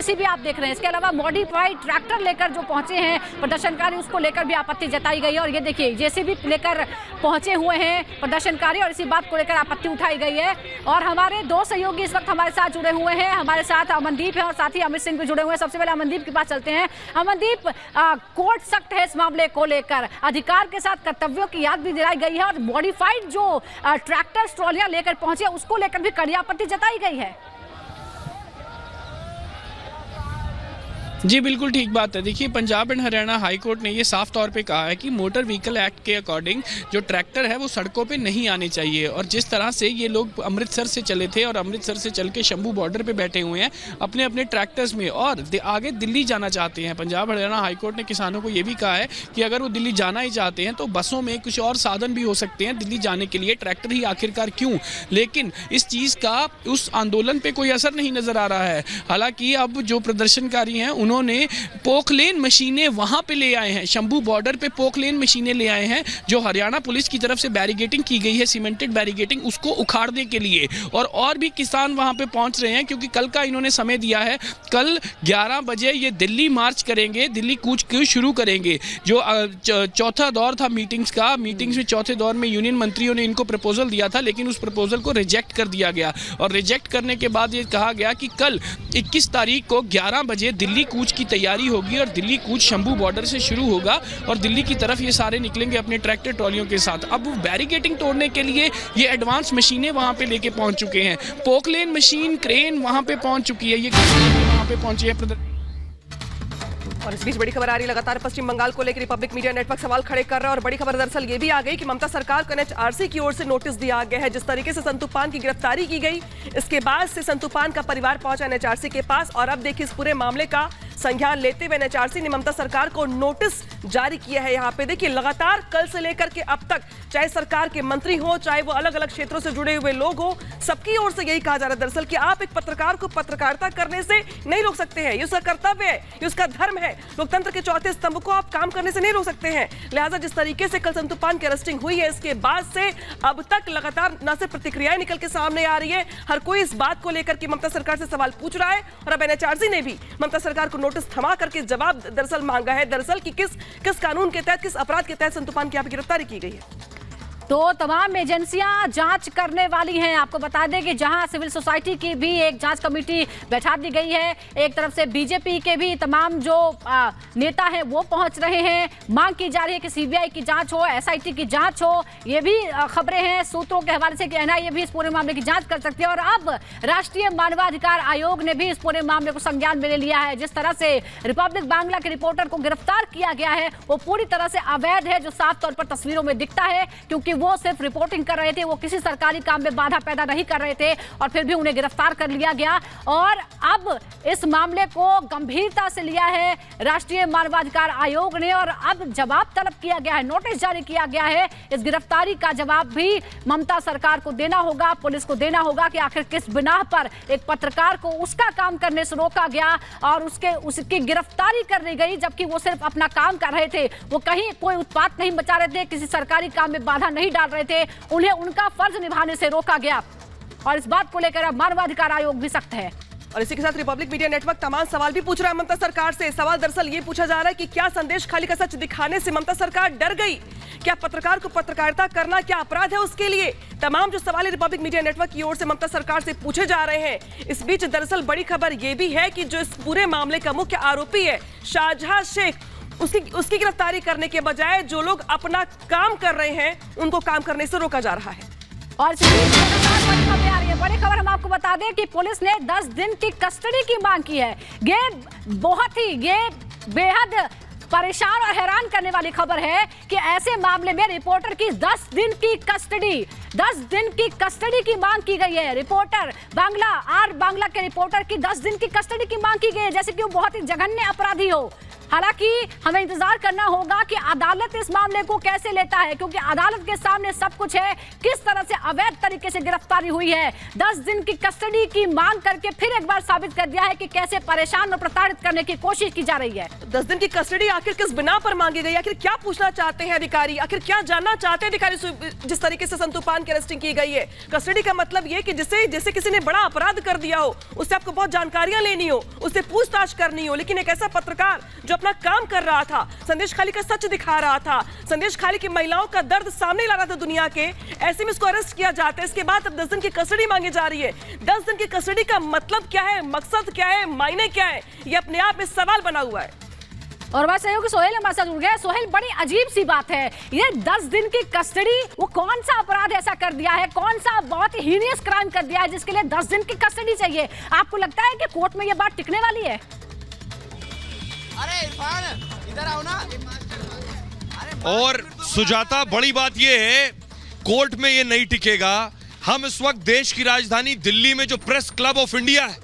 JCB आप देख रहे हैं। इसके अलावा मॉडिफाइड ट्रैक्टर लेकर जो पहुंचे हैं प्रदर्शनकारी, उसको लेकर भी आपत्ति जताई गई है। और ये देखिए जेसीबी लेकर पहुंचे हुए हैं प्रदर्शनकारी और इसी बात को लेकर आपत्ति उठाई गई है। और हमारे दो सहयोगी इस वक्त हमारे साथ जुड़े हुए हैं। हमारे साथ अमनदीप है और साथ ही अमित सिंह भी जुड़े हुए हैं। सबसे पहले अमनदीप के पास चलते हैं। अमनदीप, कोर्ट सख्त है इस मामले को लेकर, अधिकार के साथ कर्तव्यों की याद भी दिलाई गई है और मॉडिफाइड जो ट्रैक्टर ट्रॉलियां लेकर पहुंचे उसको लेकर भी कड़ी आपत्ति जताई गई है। जी बिल्कुल ठीक बात है। देखिए Punjab and Haryana high court ने ये साफ तौर पे कहा है कि मोटर व्हीकल एक्ट के अकॉर्डिंग जो ट्रैक्टर है वो सड़कों पे नहीं आने चाहिए। और जिस तरह से ये लोग अमृतसर से चले थे और अमृतसर से चल के शंभू बॉर्डर पे बैठे हुए हैं अपने अपने ट्रैक्टर्स में और आगे दिल्ली जाना चाहते हैं, पंजाब हरियाणा हाई कोर्ट ने किसानों को ये भी कहा है कि अगर वो दिल्ली जाना ही चाहते हैं तो बसों में कुछ और साधन भी हो सकते हैं दिल्ली जाने के लिए, ट्रैक्टर ही आखिरकार क्यों। लेकिन इस चीज़ का उस आंदोलन पर कोई असर नहीं नज़र आ रहा है। हालांकि अब जो प्रदर्शनकारी हैं उन्होंने पोकलेन मशीनें वहां पे ले आए हैं, शंभू बॉर्डर पे पोकलेन मशीनें ले आए हैं जो हरियाणा पुलिस की तरफ से बैरिगेटिंग की गई है, सीमेंटेड बैरिगेटिंग, उसको उखाड़ने के लिए। और भी किसान वहां पे पहुंच रहे हैं क्योंकि कल का इन्होंने समय दिया है। कल 11 बजे ये दिल्ली मार्च करेंगे, दिल्ली कूच शुरू करेंगे। जो चौथा दौर था मीटिंग्स में चौथे दौर में यूनियन मंत्रियों ने इनको प्रपोजल दिया था लेकिन उस प्रपोजल को रिजेक्ट कर दिया गया। और रिजेक्ट करने के बाद ये कहा गया कि कल 21 तारीख को 11 बजे दिल्ली कूच की तैयारी होगी और दिल्ली कूच शंभू बॉर्डर से शुरू होगा और दिल्ली की तरफ ये सारे निकलेंगे अपने ट्रैक्टर ट्रॉलियों के साथ। अब बैरिकेटिंग तोड़ने के लिए ये एडवांस मशीनें वहां पे लेके पहुंच चुके हैं। पोकलेन मशीन, क्रेन वहां पे पहुंच चुकी है, ये वहां पे पहुंची है। और इस बीच बड़ी खबर आ रही है, लगातार पश्चिम बंगाल को लेकर रिपब्लिक मीडिया नेटवर्क सवाल खड़े कर रहा है। और बड़ी खबर दरअसल ये भी आ गई कि ममता सरकार को एनएचआरसी की ओर से नोटिस दिया गया है। जिस तरीके से संतूपान की गिरफ्तारी की गई, इसके बाद से संतूपान का परिवार पहुंचा एनएचआरसी के पास और अब देखिए इस पूरे मामले का संज्ञान लेते हुए एनएचआरसी ने ममता सरकार को नोटिस जारी किया है। यहाँ पे देखिए लगातार कल से लेकर के अब तक चाहे सरकार के मंत्री हो, चाहे वो अलग अलग क्षेत्रों से जुड़े हुए लोग हो, सबकी ओर से यही कहा जा रहा है दरअसल कि आप एक पत्रकार को पत्रकारिता करने से नहीं रोक सकते हैं, ये उसका कर्तव्य है, ये उसका धर्म है। लोकतंत्र के चौथे स्तंभ को आप काम करने से नहीं रोक सकते हैं। लिहाजा जिस तरीके से कल संतूपान की अरेस्टिंग हुई है, इसके बाद से अब तक लगातार न सिर्फ प्रतिक्रियाएं निकल के सामने आ रही है, हर कोई इस बात को लेकर कि ममता सरकार से सवाल पूछ रहा है। और अब एनएचआरसी ने भी ममता सरकार को नोटिस थमा करके जवाब दरअसल मांगा है दरअसल कि किस कानून के तहत, किस अपराध के तहत संतूपान की यहाँ गिरफ्तारी की गई है। तो तमाम एजेंसियां जांच करने वाली हैं। आपको बता दें कि जहां सिविल सोसाइटी की भी एक जांच कमेटी बैठा दी गई है, एक तरफ से बीजेपी के भी तमाम जो नेता हैं वो पहुंच रहे हैं। मांग की जा रही है कि सीबीआई की जांच हो, एसआईटी की जांच हो। ये भी खबरें हैं सूत्रों के हवाले से कि एनआईए भी इस पूरे मामले की जांच कर सकती है। और अब राष्ट्रीय मानवाधिकार आयोग ने भी इस पूरे मामले को संज्ञान में ले लिया है। जिस तरह से रिपब्लिक बांग्ला के रिपोर्टर को गिरफ्तार किया गया है वो पूरी तरह से अवैध है, जो साफ तौर पर तस्वीरों में दिखता है, क्योंकि वो सिर्फ रिपोर्टिंग कर रहे थे, वो किसी सरकारी काम में बाधा पैदा नहीं कर रहे थे और फिर भी उन्हें गिरफ्तार कर लिया गया। और अब इस मामले को गंभीरता से लिया है राष्ट्रीय मानवाधिकार आयोग ने और अब जवाब तलब किया गया है, नोटिस जारी किया गया है। इस गिरफ्तारी का जवाब भी ममता सरकार को देना होगा, पुलिस को देना होगा कि आखिर किस बिना पर एक पत्रकार को उसका काम करने से रोका गया और उसकी गिरफ्तारी कर दी गई, जबकि वो सिर्फ अपना काम कर रहे थे। वो कहीं कोई उत्पात नहीं मचा रहे थे, किसी सरकारी काम में बाधा नहीं डाल रहे थे, उन्हें उनका फर्ज निभाने से रोका गया। और इस बात को लेकर अब मानवाधिकार आयोग भी सख्त है। और इसी के साथ रिपब्लिक मीडिया नेटवर्क तमाम सवाल भी पूछ रहा है ममता सरकार से। सवाल दरअसल ये पूछा जा रहा है कि क्या संदेश खाली का सच दिखाने से ममता सरकार डर गई? क्या पत्रकार को पत्रकारिता करना क्या अपराध है उसके लिए? तमाम जो सवाल रिपब्लिक मीडिया नेटवर्क की ओर से ममता सरकार से पूछे जा रहे हैं। इस बीच दरअसल बड़ी खबर ये भी है कि जो इस पूरे मामले का मुख्य आरोपी है शाहजहां शेख, उसकी गिरफ्तारी करने के बजाय जो लोग अपना काम कर रहे हैं उनको काम करने से रोका जा रहा है। और बड़ी खबर हम आपको बता दें कि पुलिस ने 10 दिन की कस्टडी की मांग की है। ये बेहद परेशान और हैरान करने वाली खबर है कि ऐसे मामले में रिपोर्टर की 10 दिन की कस्टडी की मांग की गई है। रिपोर्टर बांग्ला के रिपोर्टर की 10 दिन की कस्टडी की मांग की गई है, जैसे कि वो बहुत ही जघन्य अपराधी हो। हालांकि हमें इंतजार करना होगा कि अदालत इस मामले को कैसे लेता है, क्योंकि अदालत के सामने सब कुछ है। किस तरह से अवैध तरीके से गिरफ्तारी हुई है, 10 दिन की कस्टडी की मांग करके फिर एक बार साबित कर दिया है कि कैसे परेशान और प्रताड़ित करने की कोशिश की जा रही है। 10 दिन की कस्टडी आखिर किस बिना पर मांगी गई? आखिर क्या पूछना चाहते हैं अधिकारी? आखिर क्या जानना चाहते हैं अधिकारी जिस तरीके से संतूपान खान की अरेस्टिंग की गई है। कस्टडी का मतलब ये कि जिसे किसी ने बड़ा अपराध कर दिया हो, उससे आपको बहुत जानकारियां लेनी हो, उससे पूछताछ करनी हो, लेकिन एक ऐसा पत्रकार जो अपना काम कर रहा था, संदेश खाली का सच दिखा रहा था, संदेश खाली की महिलाओं का दर्द सामने ला रहा था दुनिया के, ऐसे में इसको अरेस्ट किया जाता है। इसके बाद अब 10 दिन की कस्टडी मांगी जा रही है। 10 दिन की कस्टडी का मतलब क्या है, मकसद क्या है, मायने क्या है, ये अपने आप में सवाल बना हुआ है। और बात सही हो कि सोहेल हमारे साथ जुड़ गया। सोहेल, बड़ी अजीब सी बात है ये 10 दिन की कस्टडी। वो कौन सा अपराध ऐसा कर दिया है, कौन सा बहुत ही हीनियस क्राइम कर दिया है जिसके लिए 10 दिन की कस्टडी चाहिए? आपको लगता है कि कोर्ट में ये बात टिकने वाली है? अरे इरफान इधर आओ ना। और सुजाता, बड़ी बात यह है कोर्ट में ये नहीं टिकेगा। हम इस वक्त देश की राजधानी दिल्ली में जो प्रेस क्लब ऑफ इंडिया है,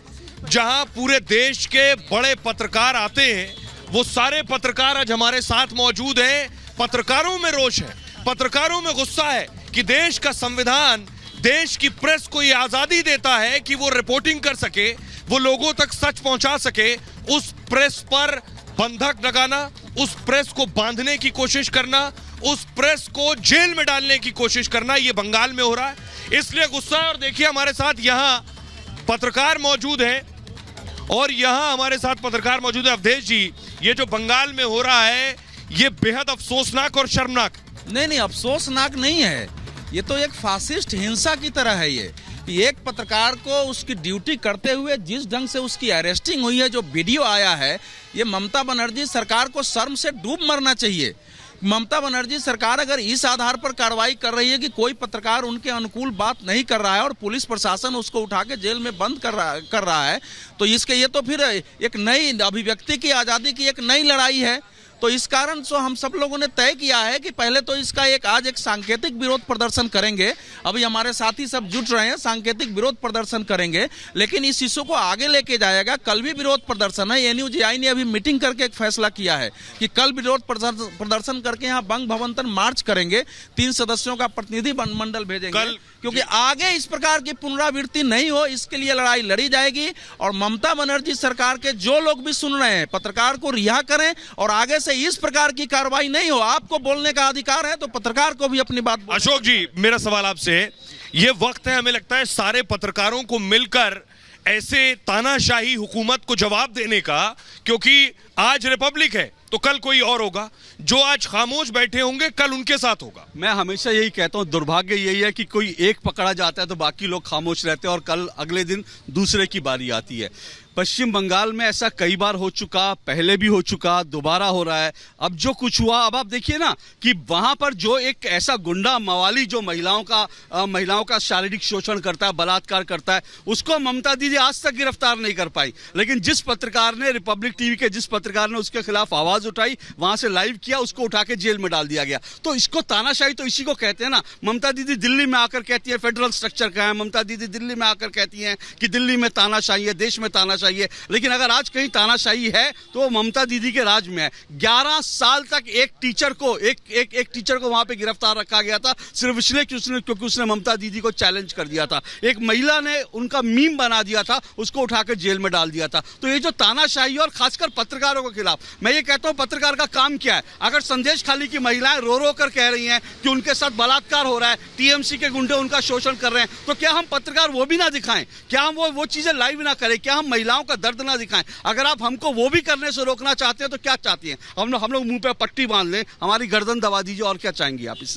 जहां पूरे देश के बड़े पत्रकार आते हैं, वो सारे पत्रकार आज हमारे साथ मौजूद हैं। पत्रकारों में रोष है, पत्रकारों में गुस्सा है कि देश का संविधान देश की प्रेस को ये आजादी देता है कि वो रिपोर्टिंग कर सके, वो लोगों तक सच पहुंचा सके। उस प्रेस पर बंधक लगाना, उस प्रेस को बांधने की कोशिश करना, उस प्रेस को जेल में डालने की कोशिश करना, ये बंगाल में हो रहा है। इसलिए गुस्सा है। और देखिए हमारे साथ यहां पत्रकार मौजूद हैं, और यहां हमारे साथ पत्रकार मौजूद है अवधेश जी। ये जो बंगाल में हो रहा है ये बेहद अफसोसनाक और शर्मनाक। नहीं, अफसोसनाक नहीं है, ये तो एक फासिस्ट हिंसा की तरह है। ये एक पत्रकार को उसकी ड्यूटी करते हुए जिस ढंग से उसकी अरेस्टिंग हुई है, जो वीडियो आया है, ये ममता बनर्जी सरकार को शर्म से डूब मरना चाहिए। ममता बनर्जी सरकार अगर इस आधार पर कार्रवाई कर रही है कि कोई पत्रकार उनके अनुकूल बात नहीं कर रहा है और पुलिस प्रशासन उसको उठा के जेल में बंद कर रहा है, तो इसके ये तो फिर एक नई अभिव्यक्ति की आज़ादी की एक नई लड़ाई है। तो इस कारण से हम सब लोगों ने तय किया है कि पहले तो इसका आज एक सांकेतिक विरोध प्रदर्शन करेंगे। अभी हमारे साथी सब जुट रहे हैं, सांकेतिक विरोध प्रदर्शन करेंगे, लेकिन इस इशू को आगे लेके जाएगा। कल भी विरोध प्रदर्शन है। एनयूजीआई ने अभी मीटिंग करके एक फैसला किया है कि कल विरोध प्रदर्शन करके यहाँ बंग भवन मार्च करेंगे। 3 सदस्यों का प्रतिनिधि मंडल भेजेंगे, क्योंकि आगे इस प्रकार की पुनरावृत्ति नहीं हो, इसके लिए लड़ाई लड़ी जाएगी। और ममता बनर्जी सरकार के जो लोग भी सुन रहे हैं, पत्रकार को रिहा करें और आगे से इस प्रकार की कार्रवाई नहीं हो। आपको बोलने का अधिकार है तो पत्रकार को भी अपनी बात। अशोक जी, मेरा सवाल आपसे, ये वक्त है हमें लगता है सारे पत्रकारों को मिलकर ऐसे तानाशाही हुकूमत को जवाब देने का, क्योंकि आज रिपब्लिक है तो कल कोई और होगा। जो आज खामोश बैठे होंगे कल उनके साथ होगा। मैं हमेशा यही कहता हूं, दुर्भाग्य यही है कि कोई एक पकड़ा जाता है तो बाकी लोग खामोश रहते हैं और कल अगले दिन दूसरे की बारी आती है। पश्चिम बंगाल में ऐसा कई बार हो चुका, पहले भी हो चुका, दोबारा हो रहा है। अब जो कुछ हुआ, अब आप देखिए ना कि वहां पर जो एक ऐसा गुंडा मवाली जो महिलाओं का शारीरिक शोषण करता है, बलात्कार करता है, उसको ममता दीदी आज तक गिरफ्तार नहीं कर पाई। लेकिन जिस पत्रकार ने, रिपब्लिक टीवी के जिस पत्रकार ने उसके खिलाफ आवाज उठाई, वहां से लाइव किया, उसको उठा के जेल में डाल दिया गया। तो इसको तानाशाही तो इसी को कहते हैं ना। ममता दीदी दिल्ली में आकर कहती है फेडरल स्ट्रक्चर का है, ममता दीदी दिल्ली में आकर कहती है कि दिल्ली में तानाशाही है, देश में तानाशाही है। लेकिन अगर आज कहीं तानाशाही है तो ममता दीदी के राज में है। 11 साल तक एक टीचर को वहां पे गिरफ्तार रखा गया था, सिर्फ इसलिए क्योंकि उसने ममता दीदी को चैलेंज कर दिया था। एक महिला ने उनका मीम बना दिया था, उसको उठाकर जेल में डाल दिया था। तो ये जो तानाशाही और खासकर पत्रकारों के खिलाफ, मैं ये कहता हूं पत्रकार का काम क्या है? अगर संदेश खाली की महिलाएं रो कर कह रही हैं कि उनके साथ बलात्कार हो रहा है, टीएमसी के गुंडे उनका शोषण कर रहे हैं, तो क्या हम पत्रकार वो भी ना दिखाएं? क्या हम वो चीजें लाइव ना करें? क्या हम महिलाओं का दर्द ना दिखाएं? अगर आप हमको वो भी करने से रोकना चाहते हैं तो क्या चाहती हैं? हम लोग मुंह पे पट्टी बांध लें, हमारी गर्दन दबा दीजिए, और क्या चाहेंगी आप इससे?